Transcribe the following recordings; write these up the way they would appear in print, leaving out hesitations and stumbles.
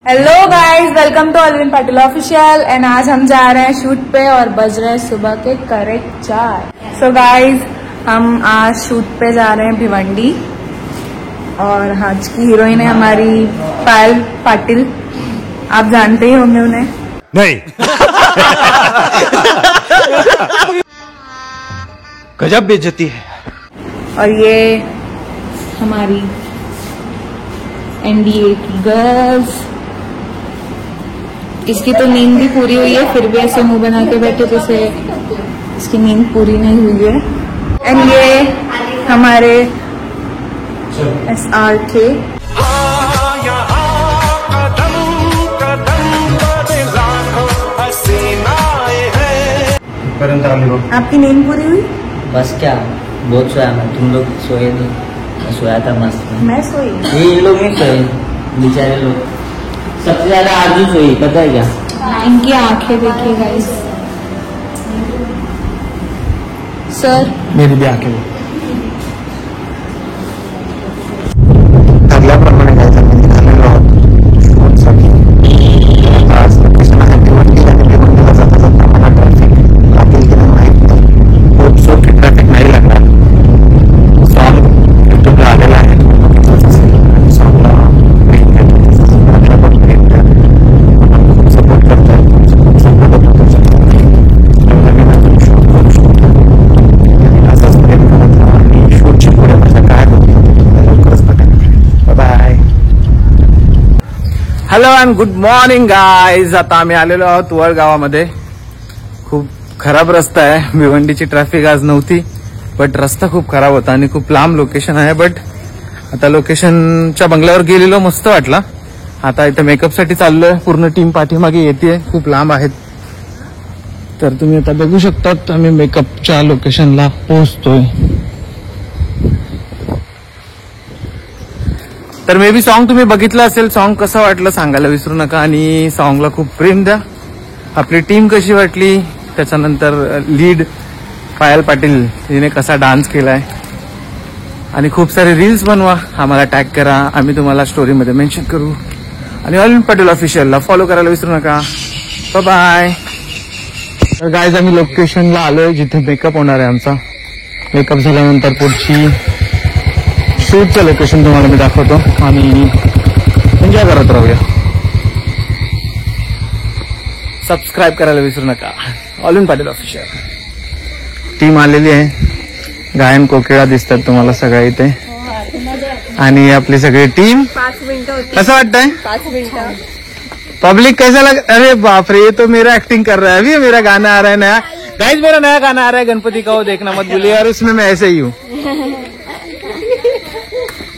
Hello guys, welcome to Alvin Patil official. And आज हम जा रहे हैं शूट पे और बज रहे हैं सुबह के करेक्ट 4। सो गाइस, हम आज शूट पे जा रहे हैं भिवंडी और आज की हीरोइन है हमारी पायल पाटिल। आप जानते ही होंगे उन्हें। नहीं। गजब बेइज्जती है। और ये हमारी एनडीए की गर्ल्स। इसकी तो नींद भी पूरी हुई है, फिर भी ऐसे मुंह बना के बैठे जैसे इसकी नींद पूरी नहीं हुई है। एंड ये हमारे SRK। आपकी नींद पूरी हुई? बस क्या, बहुत सोया मैं। तुम लोग सोए नहीं, मैं सोया था मस्त। मैं सोई? ये लोग नहीं सोए, बेचारे लोग। सबसे ज्यादा आरजू सोई, पता है क्या? इनकी आंखें देखिए गाइस। सर मेरी भी आंखें hello and good morning guys. आता आम्ही आलेलो आहोत वळ गावामध्ये। खूप खराब रस्ता आहे, भिवंडीची ट्रॅफिक आज नव्हती, बट रस्ता खूप खराब होता आणि खूप लांब लोकेशन आहे। बट आता लोकेशनच्या बंगल्यावर गेलेलो, मस्त वाटला। आता इथे मेकअपसाठी चाललोय, पूर्ण टीम पाठीमागे येते, खूप लांब आहेत। तर तुम्ही आता बघू शकतात आम्ही मेकअपच्या लोकेशनला पोहोचतोय। तर मे बी सॉन्ग तुम्ही बघितलं असेल, सॉन्ग कसं वाटलं सांगायला विसरू नका आणि सॉन्गला खूप प्रेम द्या। आपली टीम कशी वाटली, त्याच्यानंतर लीड पायल पाटील हिने कसा डान्स केलाय आणि खूप सारे रील्स बनवा, आम्हाला टॅग करा, आम्ही तुम्हाला स्टोरीमध्ये मेन्शन करू आणि अल्विन पाटील ऑफिशियलला फॉलो करायला विसरू नका। Bye bye. तर गाईज, आम्ही लोकेशनला आलोय जिथे मेकअप होणार आहे आमचा। मेकअप झाल्यानंतर पुढची शूटचं लोकेशन तुम्हाला मी दाखवतो आणि एन्जॉय करत राहूया। सबस्क्राईब करायला विसरू नका, अल्विन पाटील ऑफिशियल। टीम आलेली आहे, गायन कोकिळा दिसतात तुम्हाला सगळ्या इथे आणि आपली सगळी टीम। 5 मिनटं कसं वाटतंय? 5 मिनटं पब्लिक कैसा लग? अरे बाप रे, ये तो मेरा एक्टिंग कर रहा है। अभी मेरा गाना आ रहा है नया। गाइस, मेरा नया गाना आ रहा है, गणपति का वो देखना मत भूलिए, और उसमें मैं ऐसे ही हूँ।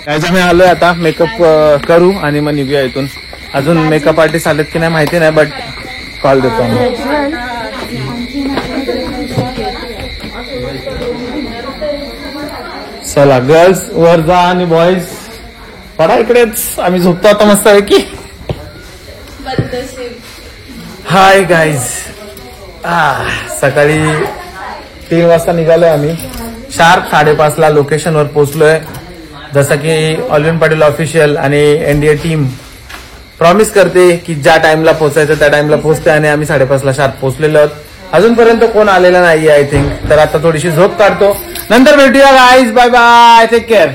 गाइस, आम्ही आलोय आता, मेकअप करू आणि मग निघूया इथून। अजून मेकअप आर्टिस्ट आलेत की नाही माहिती नाही, बट कॉल देतो आम्ही। चला गर्ल्स वर जा आणि बॉईज पडा इकडेच, आम्ही झोपतो आता मस्त आहे की। हाय गाईज, सकाळी 3 वाजता निघालोय आम्ही, शार्प 5:30ला लोकेशनवर पोहोचलोय। जसं की अल्विन पाटील ऑफिशियल आणि एनडीए टीम प्रॉमिस करते की ज्या टाइमला पोहोचायचं त्या टाइमला पोहोचते आणि आम्ही 5:30ला शार्प पोहोचलेलो आहोत। अजूनपर्यंत कोण आलेला नाहीये आय थिंक, तर आता थोडीशी झोप काढतो, नंतर भेटूया guys. Bye bye, take care.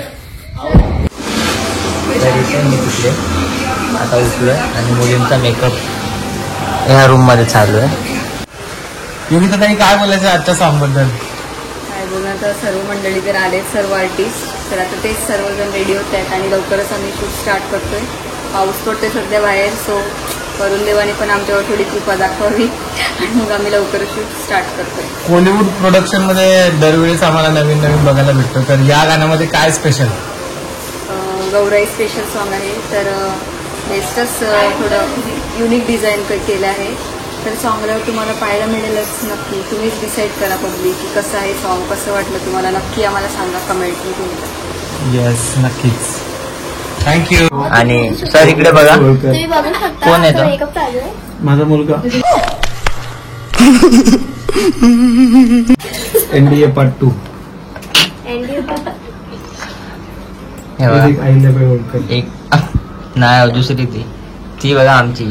आता उठलोय आणि मुलींचा मेकअप ह्या रूम मध्ये चालू आहे। योगिता ताई, काय बोलायचं आजच्या सॉन्ग बद्दल? काय बोलणार, तर सर्व मंडळी तर आलेत, सर्व आर्टिस्ट, तर आता तेच सर्वजण रेडी होत आहेत आणि लवकरच आम्ही शूट स्टार्ट करतोय। पाऊस पडतोय सध्या बाहेर, सो वरुण देवाने पण आमच्यावर थोडी कृपा दाखवावी आणि मग आम्ही लवकरच शूट स्टार्ट करतोय। बॉलिवूड प्रोडक्शन मध्ये दरवेळेस आम्हाला नवीन नवीन बघायला भेटतो, तर या गाण्यामध्ये काय स्पेशल? गौराई स्पेशल सॉन्ग आहे, तर बेस्टच थोडं युनिक डिझाईन केलं आहे, तर सॉन्गला तुम्हाला पाहायला मिळेलच नक्की। तुम्हीच डिसाईड करा पब्लिक की कसं आहे सॉन्ग, कसं वाटलं तुम्हाला, नक्की आम्हाला सांगा कमेंटनी तुम्ही। येस, नक्कीच, थँक्यू। आणि सर इकडे बघा, कोण आहे तो? माझा मुलगा एनडीए पार्ट 2। एक नाही दुसरी ती ती बघा आमची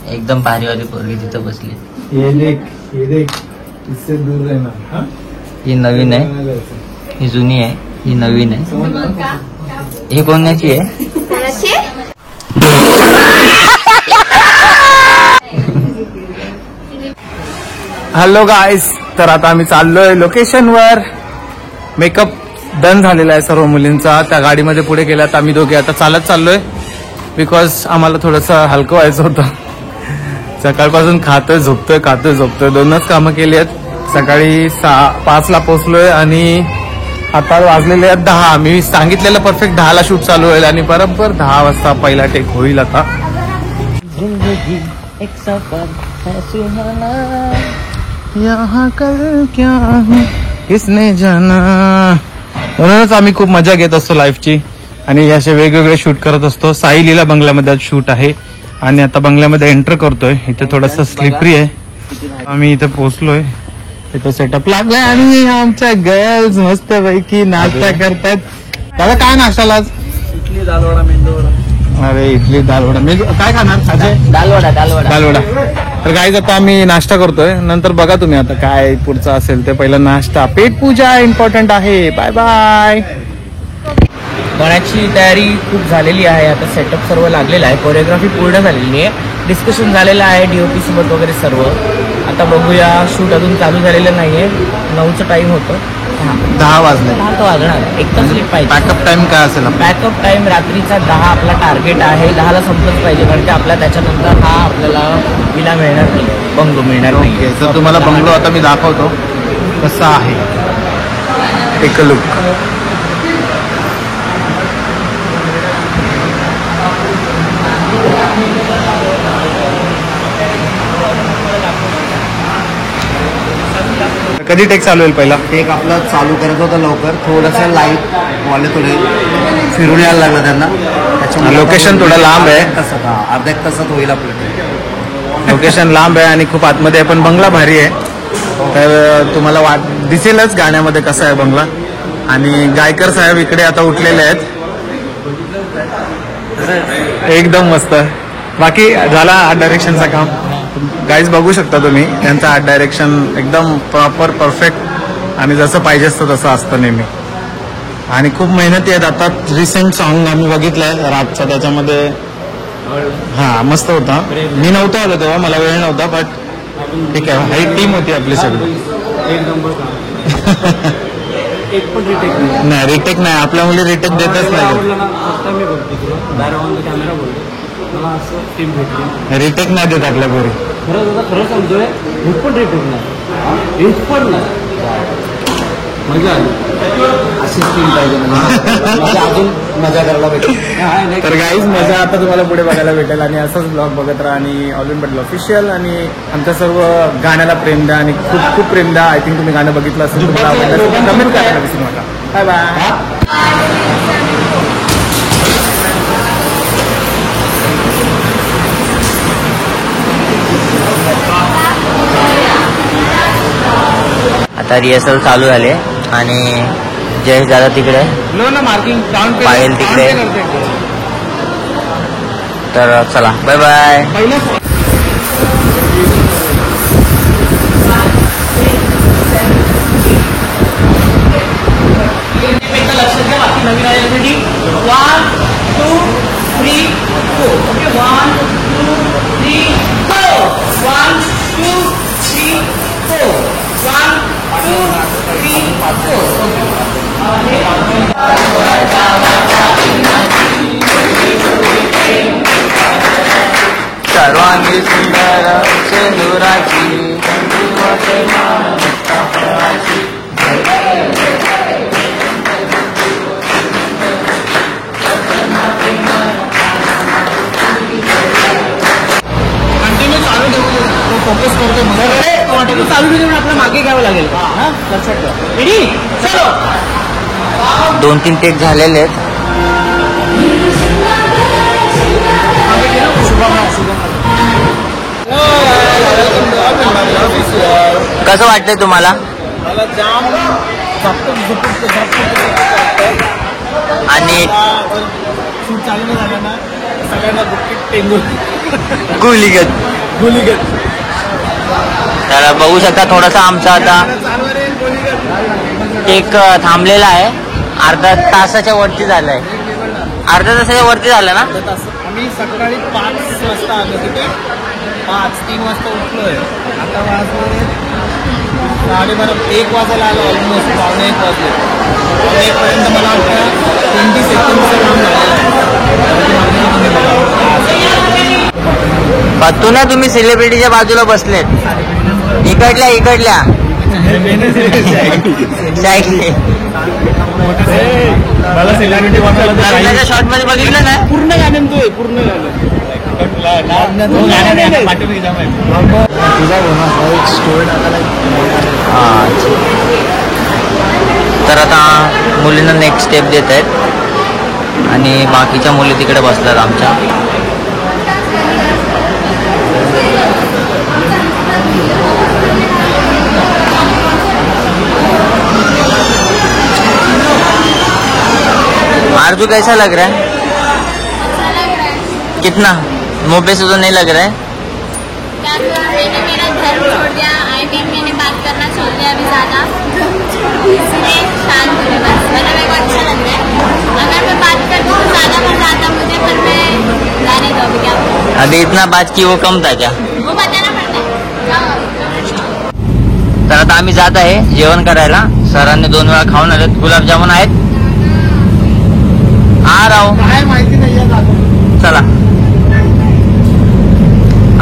एकदम भारीवाली पोरगी तिथं बसली. ये देख इससे दूर रहना. हाँ? ही नवीन आहे, ही जुनी आहे, ही नवीन आहे. ही कोणाची आहे? हॅलो गाईस, तर आता आम्ही चाललोय लोकेशनवर. मेकअप डन झालेला आहे सर्व मुलींचा. त्या गाडीमध्ये पुढे गेल्यात, आम्ही दोघे आता चालत चाललोय बिकॉज आम्हाला थोडंसं हलकं व्हायचं होतं. सकाळपासून खातोय झोपतोय दोनच कामं केली आहेत. सकाळी 5ला पोहोचलोय आणि आता वाजलेले आहेत 10. मी सांगितलेलं परफेक्ट 10ला शूट चालू होईल आणि बरोबर 10 वाजता पहिला टेक होईल. आता यहाँ कल क्या है किसने जाना. म्हणूनच आम्ही खूप मजा घेत असतो लाईफची आणि असे वेगवेगळे शूट करत असतो. साईलीला बंगल्यामध्ये शूट आहे आणि आता बंगल्यामध्ये एंटर करतोय. इथे थोडंसं स्लिपरी आहे. आम्ही इथे पोहोचलोय, इथे सेटअप लागलाय आणि आमच्या गर्ल्स मस्त पैकी नाश्ता करतात. दादा काय नाश्ताला आज? इडली दालवडा मेंदूवडा. अरे इडली दालवडा. मी काय खाणार? दालवडा. तर गाईज आता आम्ही नाश्ता करतोय, नंतर बघा तुम्ही आता काय पुढचं असेल ते. पहिला नाश्ता, पेट पूजा इम्पॉर्टंट आहे. Bye bye. गाण्याची तयारी खूप झालेली आहे. आता सेटअप सर्व लागलेला आहे, कोरिओग्राफी पूर्ण झालेली आहे, डिस्कशन झालेलं आहे DOP सोबत वगैरे सर्व. आता बघूया, शूट अजून चालू झालेलं नाहीये. 9चा टाइम होतं, 10 वाजले. 10 तर वाजणार. एक तास लेट पाहिजे. बॅकअप टाइम काय असेल? बॅकअप टाइम रात्रीचा 10 आपला टार्गेट आहे. 10ला संपलंच पाहिजे, कारण की आपल्या त्याच्यानंतर हा आपल्याला विला मिळणार नाही, बंगलो मिळणार नाही. तर तुम्हाला बंगलो आता मी दाखवतो कसा आहे. एक लुक. कधी टेक चालू होईल? पहिला टेक आपला चालू करत होता लवकर, थोडंसं लाईट वाले थोडे फिरून यायला लागलं त्यांना. त्याच्यामुळे लोकेशन थोडं लांब आहे. अर्धा एक तासात होईल आपलं. लोकेशन लांब आहे आणि खूप आतमध्ये आहे, पण बंगला भारी आहे. तर तुम्हाला दिसेलच गाण्यामध्ये कसा आहे बंगला. आणि गायकर साहेब इकडे आता उठलेले आहेत, एकदम मस्त. बाकी झाला आर्ट डायरेक्शनचा काम. गाईज बघू शकता तुम्ही, त्यांचं आर्ट डायरेक्शन एकदम प्रॉपर परफेक्ट आणि जसं पाहिजे असतं तसं असतं नेहमी. आणि खूप मेहनती आहेत. आता रिसेंट सॉन्ग आम्ही बघितलंय रातचा, त्याच्यामध्ये हा मस्त होता. मी नव्हतो आलो तेव्हा, मला वेळ नव्हता, बट ठीक आहे, ही टीम होती आपली सगळी. नाही रिटेक नाही, आपल्या मुली रिटेक देतच नाही. रिटेक नाही देत आपल्या पोरी. खरं सांगतोय, पण रिटेक नाही, पण नाही. मजा आली. अशीच टीम पाहिजे, अजून मजा करायला भेटेल. तर गाईज मजा आता तुम्हाला पुढे बघायला भेटेल आणि असंच ब्लॉग बघत राहा. आणि ऑल इन पाटील ऑफिशियल आणि आमच्या सर्व गाण्याला प्रेम द्या आणि खूप खूप प्रेम द्या. आय थिंक तुम्ही गाणं बघितलं असेल, तुम्हाला आवडलं कमेंट करायला विसरू नका. Bye bye. आता रिहर्सल चालू झाले आणि जयेश दादा तिकडे, पायल तिकडे. तर चला बाय बाय. लक्ष द्या, बाकी नवीन आलेल्यासाठी 1 2 3 4. ओके, 1 2 3 4. 1 2 3 4. 1 2 3 4. सर्वांगी सुंदर चेंदुराची फोकस करतो. चालू देऊन आपल्या मागे घ्यावं लागेल. रेडी, चलो. 2-3 टेक झालेले आहेत. कसं वाटतंय तुम्हाला? आणि शूट चालू नाही झालं ना, सगळ्यांना बुक्कीत टेंगून गुलीगत. तर बघू शकता थोडासा आमचा आता केक थांबलेला आहे. अर्धा तासाच्या वरती झालाय. अर्ध्या तासाच्या वरती झालं ना. आम्ही सकाळी 5 वाजता आलो तिथे. 3 वाजता उठलोय. आता वाजले 12:30 1 वाजायला आलो. ऑलमोस्ट 1:15 वाजले. 1 पर्यंत मला वाटतं 20 सेकंडचं काम झालेलं. तू ना तुम्ही सेलिब्रिटीच्या बाजूला बसलेत. इकडल्या मला सेलिब्रिटी वाटायला शॉर्ट मध्ये बघितलं ना. पूर्ण गाणं तो पूर्ण तर आता मुलींना नेक्स्ट स्टेप देत आहेत आणि बाकीच्या मुली तिकडे बसतात आमच्या. आरजू कैसा लग रहा है? कितना मुंह पे से तो नहीं लग रहा है. मैंने मेरा धर्म छोड़ दिया. मैंने बात करना छोड़ दिया अभी ज़्यादा. इसलिए शांत हूँ बस. मतलब मेरे को अच्छा लग रहा है. अगर मैं बात करती तो ज़्यादा मजा आता मुझे. पर मैं जाने दो अभी. क्या अभी इतना बात की वो कम था क्या? वो बताना पड़ता है. तर आता आम्ही जात आहे जेवण करायला. सरांनी 2 वेळा खाऊन आलेत. गुलाबजामुन आहेत. आ राव काय माहिती नाही. चला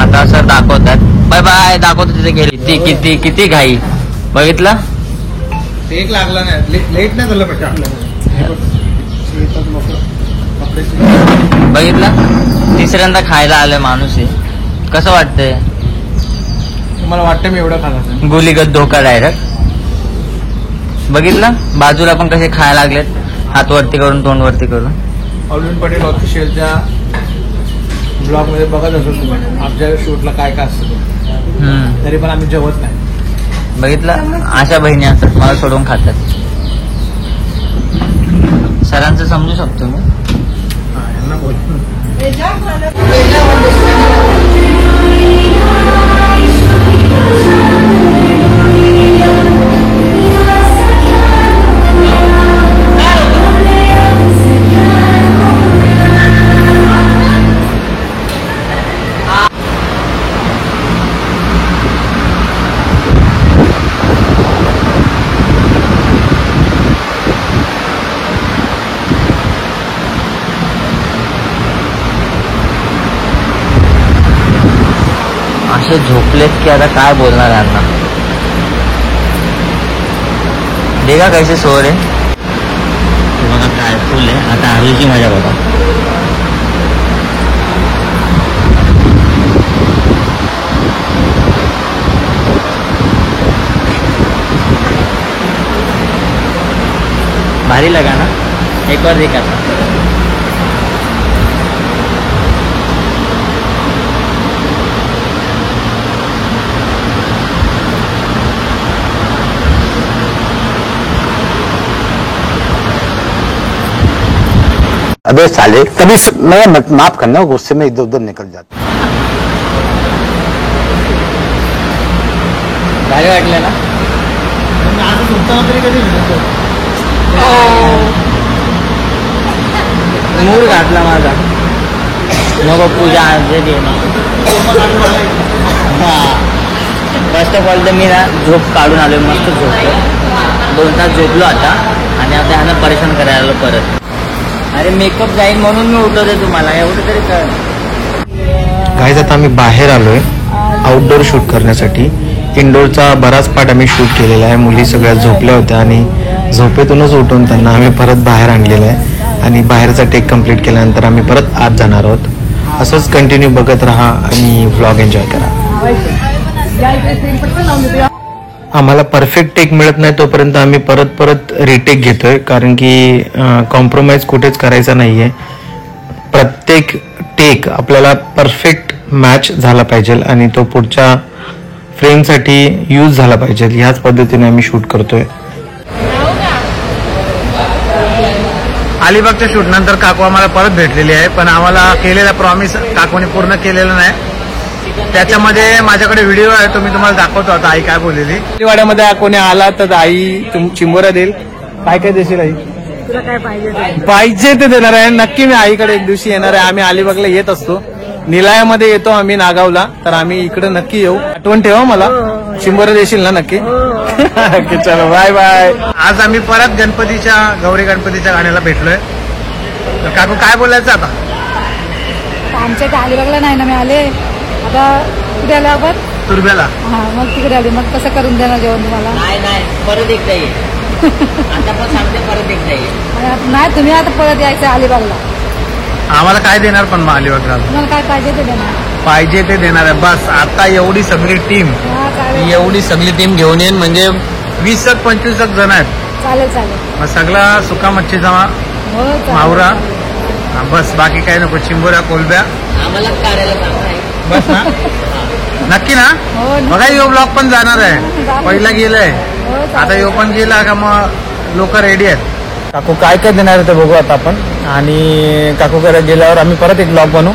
आता सर दाखवतात. बाय बाय दाखवतो तिथे गेली. किती घाई बघितलं. एक लागला नाही. लेट नाही झालं पाहिजे आपल्याला. बघितलं. तिसऱ्यांदा खायला आलंय माणूस आहे. कसं वाटतंय. तुम्हाला वाटतं मी एवढं खाणार. गुलीगत धोका डायरेक्ट. बघितलं बाजूला पण कसे खायला लागलेत. हात वरती करून तोंड वरती करून. अल्विन पाटील ऑफिशियलच्या ब्लॉग मध्ये बघत असतो तुम्ही आमच्या शूटला काय काय असतं. तरी पण आम्ही जेवत नाही. बघितलं अशा बहिणी असतात मला सोडून खातात. सरांचं समजू शकतो मी. असे झोपलेत की आता काय बोलणार यांना. देखा कैसे सो रे. बघा काय फुल आहे. आता आरुची मजा बघा. भारी लगा ना. एक बार देखा था. अबे साले कभी मैं माफ करना गुस्से में इधर उधर निकल जाता. भारी वाटलं ना. आज झोपताना तरी कधी मूड घातला माझा. नको पूजा आज फर्स्ट ऑफ ऑल तर मी ना झोप काढून आलो. मस्त झोपलो. 2 तास झोपलो आता. आणि आता ह्याला परेशान करायला आलो परत. अरे मेकअप जाईल म्हणून मी उठवते तुम्हाला. एवढं तरी कर. गाईज आता आम्ही बाहेर आलोय आउटडोर शूट करण्यासाठी. इनडोरचा बराच पार्ट आम्ही शूट केलेला आहे. मुली सगळ्या झोपल्या होत्या आणि झोपेतूनच उठून त्यांना आम्ही परत बाहेर आणलेलं आहे. आणि बाहेरचा टेक कम्प्लीट केल्यानंतर आम्ही परत आत जाणार आहोत. असंच कंटिन्यू बघत राहा आणि व्लॉग एन्जॉय करा. आम्हाला परफेक्ट टेक मिळत नाही तोपर्यंत आम्ही परत रिटेक घेतोय. कारण की कॉम्प्रोमाइज कुठेच करायचा नाहीये. प्रत्येक टेक आपल्याला परफेक्ट मॅच झाला पाहिजे आणि तो पुढच्या फ्रेमसाठी यूज झाला पाहिजे. ह्याच पद्धतीने आम्ही शूट करतोय. अलिबागच्या शूट नंतर काकू आम्हाला परत भेटलेली आहे, पण आम्हाला केलेला प्रॉमिस काकूने पूर्ण केलेला नाही. त्याच्यामध्ये माझ्याकडे व्हिडिओ आहे, तो मी तुम्हाला दाखवतो. आता आई काय बोललेली. वाड्यामध्ये कोणी आला तर आई चिंबोऱ्या देईल. काय काय देशील आई? तुला काय पाहिजे पाहिजे ते देणार आहे. नक्की मी आईकडे एक दिवशी येणार आहे. आम्ही अलिबागला येत असतो, निलायामध्ये येतो आम्ही नागावला, तर आम्ही इकडे नक्की येऊ. आठवण ठेवा मला. चिंबोऱ्या देशील ना नक्की? चलो बाय बाय. आज आम्ही परत गौरी गणपतीच्या गाण्याला भेटलोय. तर काकू काय बोलायचं आता? आमच्या इथे अलिबागला नाही ना मी आले. आता कुठे आले आपण? तुर्ब्याला. हा मग तिकडे आली. मग कसं करून देणार जेवण तुम्हाला? नाही परत एकदा ये. आता पण सांगते परत एकदा ये. नाही तुम्ही आता परत यायचं अलिबागला. आम्हाला काय देणार पण मग अलिबागला? तुम्हाला काय पाहिजे ते देणार. पाहिजे ते देणार आहे बस. आता एवढी सगळी टीम घेऊन येईन, म्हणजे 20-25 जण आहेत. चालेल मग सगळा सुका मच्छीचा हो चालेल. मावरा बस, बाकी काय नको. चिंबोऱ्या कोलब्या आम्हाला काढायला सांगा. बस ना? नक्की ना? हो बघा यो ब्लॉग पण जाणार आहे. पहिला गेलाय, आता यो पण गेला का मग लोक रेडी आहेत. काकू काय काय देणार आहे ते बघू आता आपण. आणि काकूकडे गेल्यावर आम्ही परत एक ब्लॉग बनवू.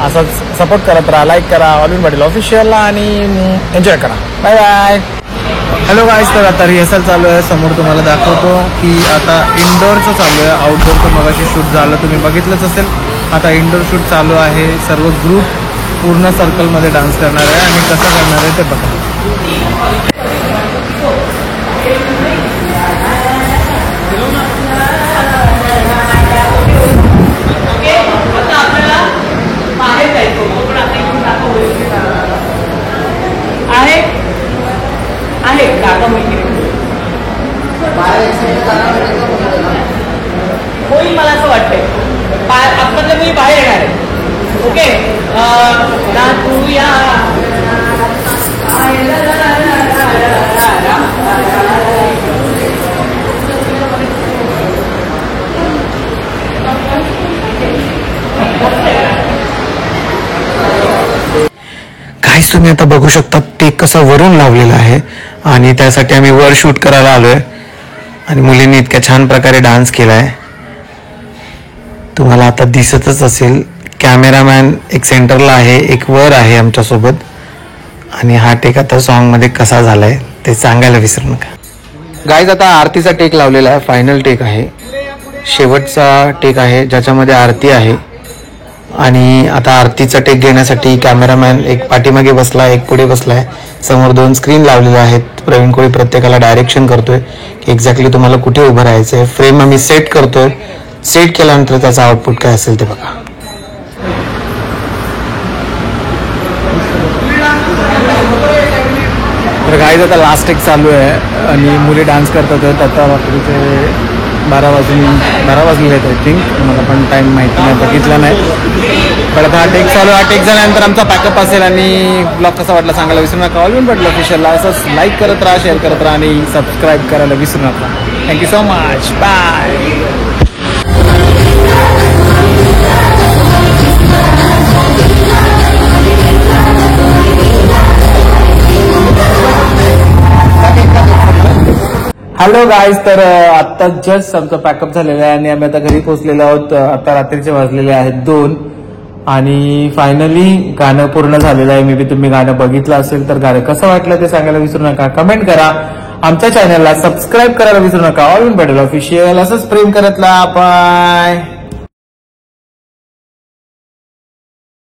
असाच सपोर्ट करत राहा, लाईक करा ऑलविन पाटील ऑफिशियलला आणि एन्जॉय करा. Bye bye. हॅलो गाईज, तर आता रिहर्सल चालू आहे. समोर तुम्हाला दाखवतो की आता इंडोरचं चालू आहे. आउटडोरचं मगाशी शूट झालं, तुम्ही बघितलंच असेल. आता इंडोर शूट चालू आहे. सर्व ग्रुप पूर्ण सर्कलमध्ये डान्स करणार आहे आणि कसं करणार आहे ते बघा. आहे दादा होईल मला असं वाटतंय. आतमधलं मी बाहेर येणार आहे. ओके काहीच तुम्ही आता बघू शकता टेक कसा वरून लावलेला आहे आणि त्यासाठी आम्ही वर शूट करायला आलोय आणि मुलींनी इतक्या छान प्रकारे डान्स केलाय. तुम्हाला आता दिसतच असेल. कॅमेरामॅन एक सेंटरला आहे, एक वर आहे आमच्यासोबत. आणि हा टेक आता सॉन्ग मध्ये कसा झालाय ते सांगायला विसरू नका. गाईज आता आरतीचा टेक लावलेला आहे. फायनल टेक आहे, शेवटचा टेक आहे ज्याच्यामध्ये आरती आहे. आणि आता आरतीचा टेक घेण्यासाठी कॅमेरामॅन एक पाठीमागे बसला, एक पुढे बसलाय. समोर 2 स्क्रीन लावलेल्या आहेत. प्रवीण कोळी प्रत्येकाला डायरेक्शन करतोय की एक्झॅक्टली तुम्हाला कुठे उभं राहायचंय. फ्रेम आम्ही सेट करतोय. सेट केल्यानंतर त्याचा आउटपुट काय असेल ते बघा. तर गाईज आता लास्ट टेक चालू आहे आणि मुली डान्स करतात. आता रात्रीचे 12 वाजलेले आहेत आय थिंक. मला पण टाईम माहिती नाही, बघितला नाही. परत हा टेक चालू. हा टेक झाल्यानंतर आमचा पॅकअप असेल. आणि ब्लॉग कसा वाटला सांगायला विसरू नका. ऑलविन पाटील ऑफिशियलला असंच लाईक करत राहा, शेअर करत राहा आणि सबस्क्राईब करायला विसरू नका. Thank you so much. Bye. Hello guys, तर आता जस्ट आमचं पॅकअप झालेलं आहे आणि आम्ही आता घरी पोहोचलेलो आहोत. आता रात्रीचे वाजलेले आहेत 2 आणि फायनली गाणं पूर्ण झालेलं आहे. मे बी तुम्ही गाणं बघितलं असेल तर गाणं कसं वाटलं ते सांगायला विसरू नका. कमेंट करा. आमच्या चॅनलला सबस्क्राईब करायला विसरू नका. ऑलविन पाटील ऑफिशियल. असंच प्रेम करत राहा. बाय.